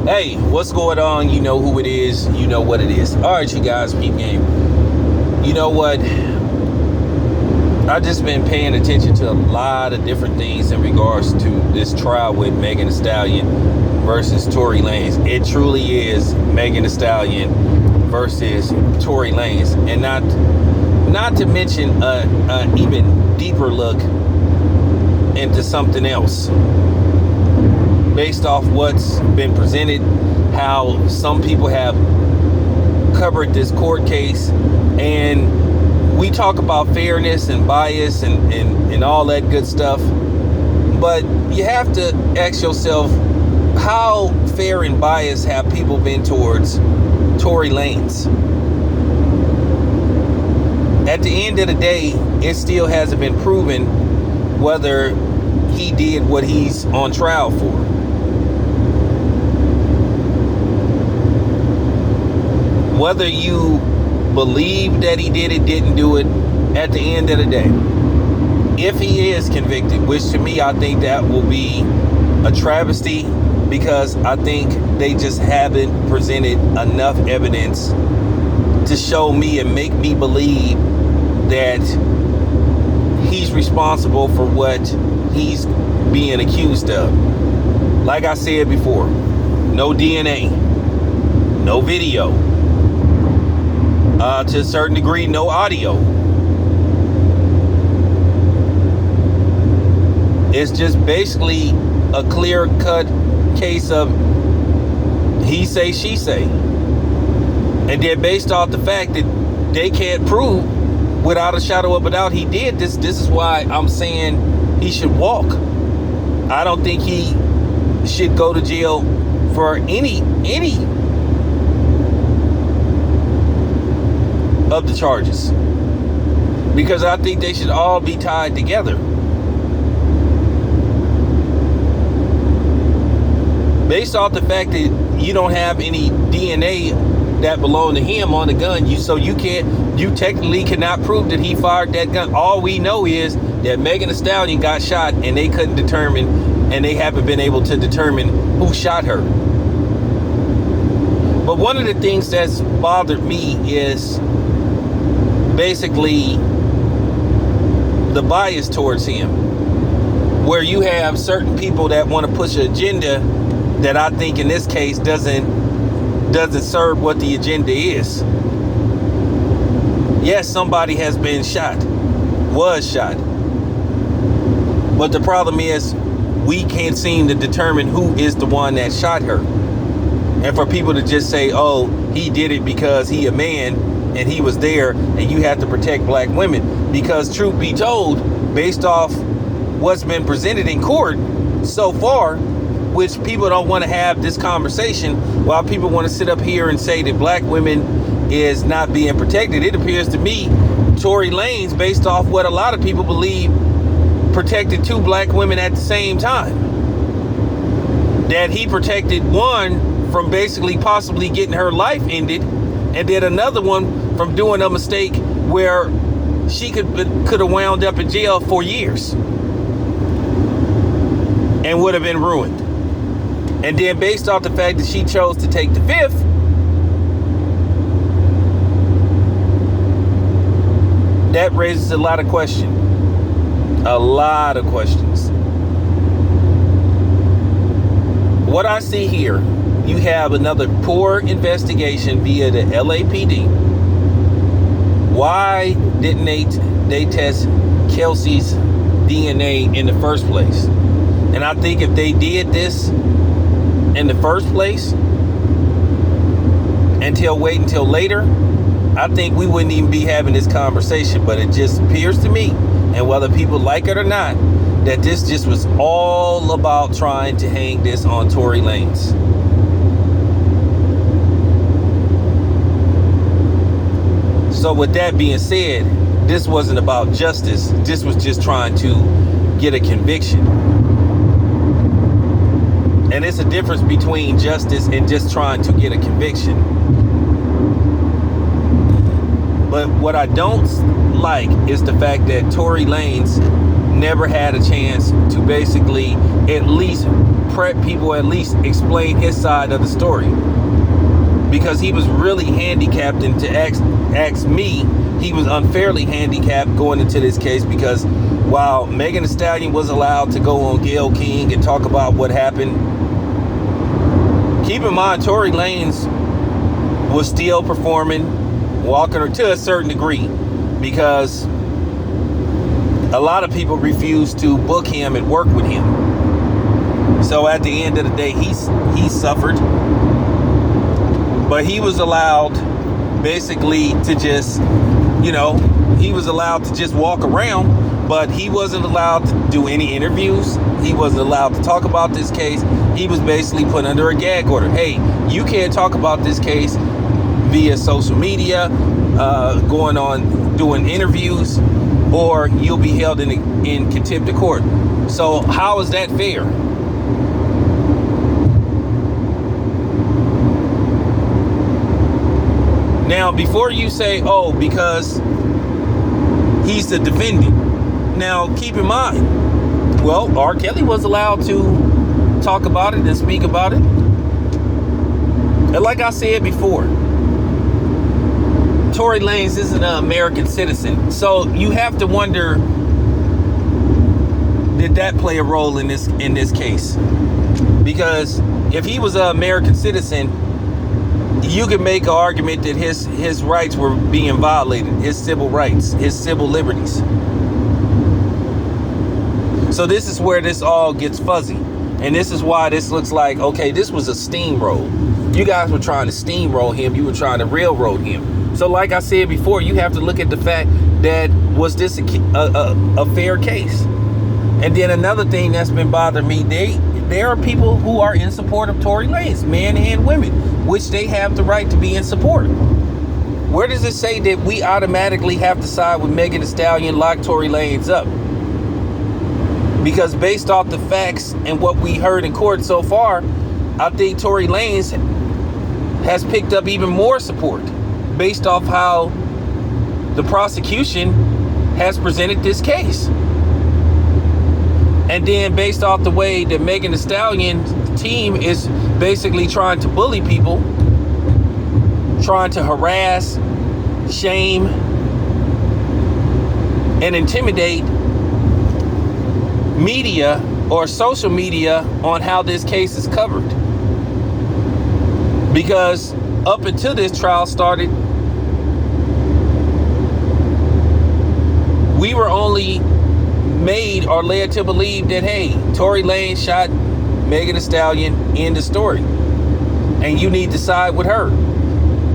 Hey, what's going on? You know who it is. You know what it is. All right, you guys, peep game. You know what? I've just been paying attention to a lot of different things in regards to this trial with Megan Thee Stallion versus Tory Lanez. It truly is Megan Thee Stallion versus Tory Lanez, and not to mention a even deeper look into something else. Based off what's been presented, how some people have covered this court case, and we talk about fairness and bias and all that good stuff, but you have to ask yourself, how fair and biased have people been towards Tory Lanez? At the end of the day, it still hasn't been proven whether he did what he's on trial for. Whether you believe that he did it, didn't do it, at the end of the day, if he is convicted, which to me I think that will be a travesty, because I think they just haven't presented enough evidence to show me and make me believe that he's responsible for what he's being accused of. Like I said before, no DNA, no video. To a certain degree, no audio. It's just basically a clear-cut case of he say, she say. And then based off the fact that they can't prove without a shadow of a doubt he did this, this is why I'm saying he should walk. I don't think he should go to jail for any of the charges, because I think they should all be tied together. Based off the fact that you don't have any DNA that belonged to him on the gun, you technically cannot prove that he fired that gun. All we know is that Megan Thee Stallion got shot, and they couldn't determine, and they haven't been able to determine who shot her. But one of the things that's bothered me is basically the bias towards him, where you have certain people that want to push an agenda that I think in this case doesn't serve what the agenda is. Yes, somebody has been shot, was shot, but the problem is we can't seem to determine who is the one that shot her. And for people to just say, oh, he did it because he a man and he was there, and you have to protect black women. Because truth be told, based off what's been presented in court so far, which people don't want to have this conversation, while people want to sit up here and say that black women is not being protected, it appears to me Tory Lanez, based off what a lot of people believe, protected two black women at the same time. That he protected one from basically possibly getting her life ended, and then another one from doing a mistake where she could have wound up in jail for years and would have been ruined. And then based off the fact that she chose to take the fifth, that raises a lot of questions. A lot of questions. What I see here, you have another poor investigation via the LAPD. Why didn't they test Kelsey's DNA in the first place? And I think if they did this in the first place, wait until later, I think we wouldn't even be having this conversation. But it just appears to me, and whether people like it or not, that this just was all about trying to hang this on Tory Lanez. So with that being said, this wasn't about justice. This was just trying to get a conviction. And it's a difference between justice and just trying to get a conviction. But what I don't like is the fact that Tory Lanez never had a chance to basically at least people at least explain his side of the story, because he was really handicapped, and to ask me, he was unfairly handicapped going into this case, because while Megan Thee Stallion was allowed to go on Gayle King and talk about what happened, keep in mind Tory Lanez was still performing, walking her to a certain degree, because a lot of people refused to book him and work with him. So at the end of the day, he suffered, but he was allowed basically to just, he was allowed to just walk around, but he wasn't allowed to do any interviews. He wasn't allowed to talk about this case. He was basically put under a gag order. Hey, you can't talk about this case via social media, going on doing interviews, or you'll be held in contempt of court. So how is that fair? Now, before you say, oh, because he's the defendant. Now, keep in mind, well, R. Kelly was allowed to talk about it and speak about it. And like I said before, Tory Lanez isn't an American citizen. So you have to wonder, did that play a role in this case? Because if he was an American citizen, you could make an argument that his rights were being violated, his civil rights, his civil liberties. So this is where this all gets fuzzy. And this is why this looks like, okay, this was a steamroll. You guys were trying to steamroll him. You were trying to railroad him. So like I said before, you have to look at the fact that, was this a fair case? And then another thing that's been bothering me, there are people who are in support of Tory Lanez, men and women, which they have the right to be in support. Where does it say that we automatically have to side with Megan Thee Stallion, lock Tory Lanez up? Because based off the facts and what we heard in court so far, I think Tory Lanez has picked up even more support based off how the prosecution has presented this case. And then based off the way that Megan Thee Stallion team is basically trying to bully people, trying to harass, shame, and intimidate media or social media on how this case is covered. Because up until this trial started, we were only made or led to believe that, hey, Tory Lanez shot Megan Thee Stallion, in the story, and you need to side with her,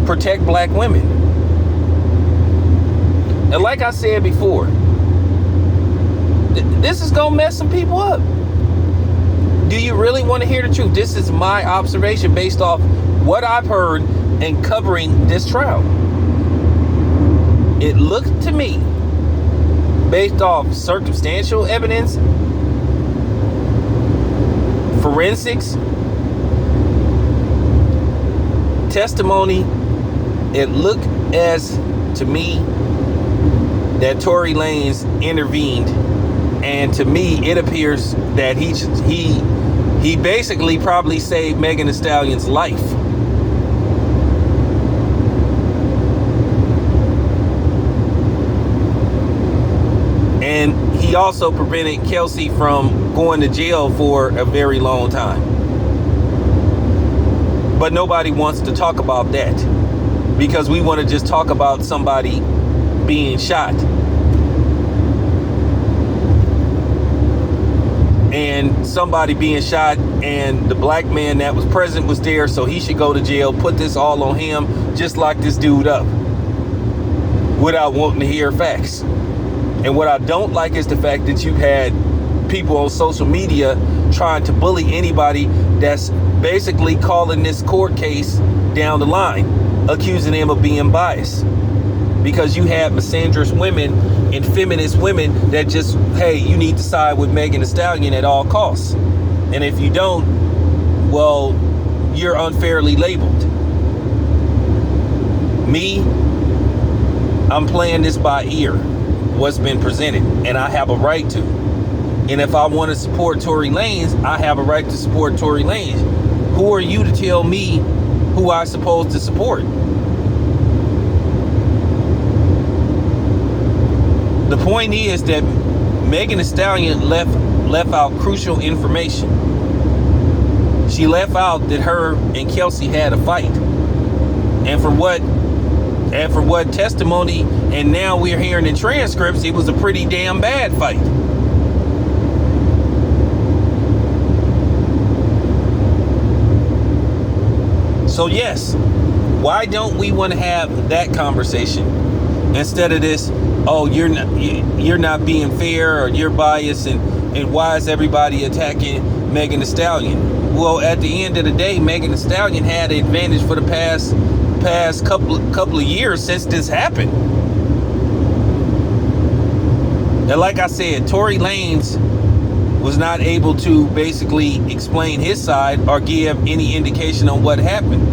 protect black women. And like I said before, this is gonna mess some people up. Do you really want to hear the truth? This is my observation based off what I've heard and covering this trial. It looked to me, based off circumstantial evidence, forensics, testimony, it looked as to me that Tory Lanez intervened, and to me it appears that he basically probably saved Megan Thee Stallion's life. And he also prevented Kelsey from going to jail for a very long time. But nobody wants to talk about that, because we want to just talk about somebody being shot. And somebody being shot, and the black man that was present was there, so he should go to jail. Put this all on him, just lock this dude up, without wanting to hear facts. And what I don't like is the fact that you've had people on social media trying to bully anybody that's basically calling this court case down the line, accusing them of being biased. Because you have misandrous women and feminist women that just, hey, you need to side with Megan Thee Stallion at all costs. And if you don't, well, you're unfairly labeled. Me, I'm playing this by ear, what's been presented, and I have a right to. And if I want to support Tory Lanez, I have a right to support Tory Lanez. Who are you to tell me who I'm supposed to support? The point is that Megan Thee Stallion left out crucial information. She left out that her and Kelsey had a fight. And for what testimony, and now we're hearing in transcripts, it was a pretty damn bad fight. So yes, why don't we want to have that conversation instead of this, oh, you're not being fair, or you're biased, and why is everybody attacking Megan Thee Stallion? Well, at the end of the day, Megan Thee Stallion had an advantage for the past couple of years since this happened. And like I said, Tory Lanez was not able to basically explain his side or give any indication on what happened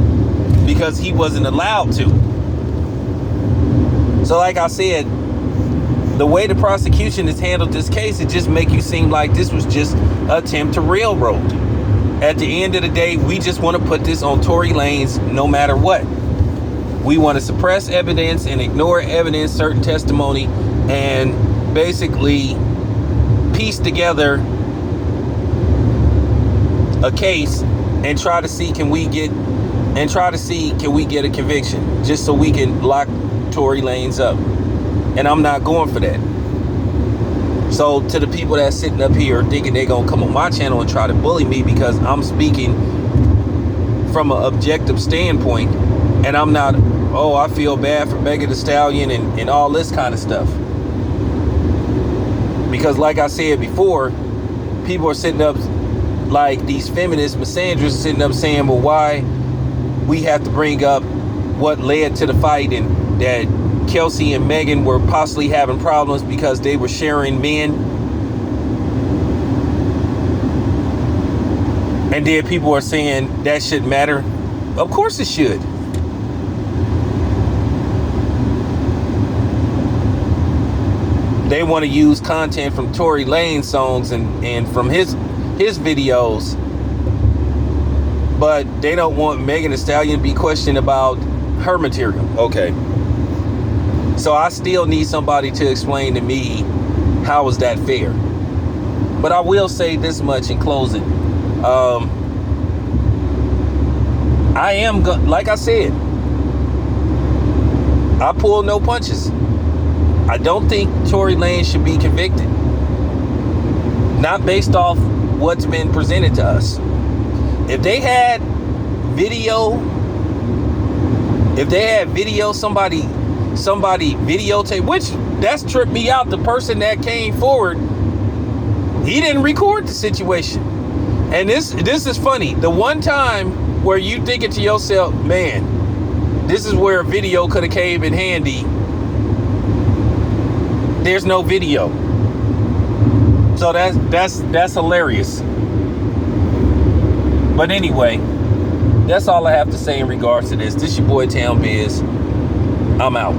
because he wasn't allowed to. So like I said, the way the prosecution has handled this case, it just make you seem like this was just an attempt to railroad. At the end of the day, we just want to put this on Tory Lanez no matter what. We want to suppress evidence and ignore evidence, certain testimony, and basically piece together a case and try to see can we get a conviction just so we can lock Tory Lanez up. And I'm not going for that. So to the people that's sitting up here thinking they're gonna come on my channel and try to bully me because I'm speaking from an objective standpoint, and I'm not, oh, I feel bad for Megan Thee Stallion and all this kind of stuff. Because like I said before, people are sitting up, like these feminist misandrists are sitting up saying, well, why we have to bring up what led to the fight, and that Kelsey and Megan were possibly having problems because they were sharing men. And then people are saying that shouldn't matter. Of course it should. They want to use content from Tory Lanez songs and from his videos, but they don't want Megan Thee Stallion to be questioned about her material. Okay. So I still need somebody to explain to me how is that fair. But I will say this much in closing. I am, like I said, I pull no punches. I don't think Tory Lanez should be convicted. Not based off what's been presented to us. If they had video, somebody videotape, which that's tripped me out. The person that came forward, he didn't record the situation. And this is funny. The one time where you thinking to yourself, man, this is where a video could have came in handy. There's no video. So that's hilarious. But anyway, that's all I have to say in regards to this. This your boy Town Biz. I'm out.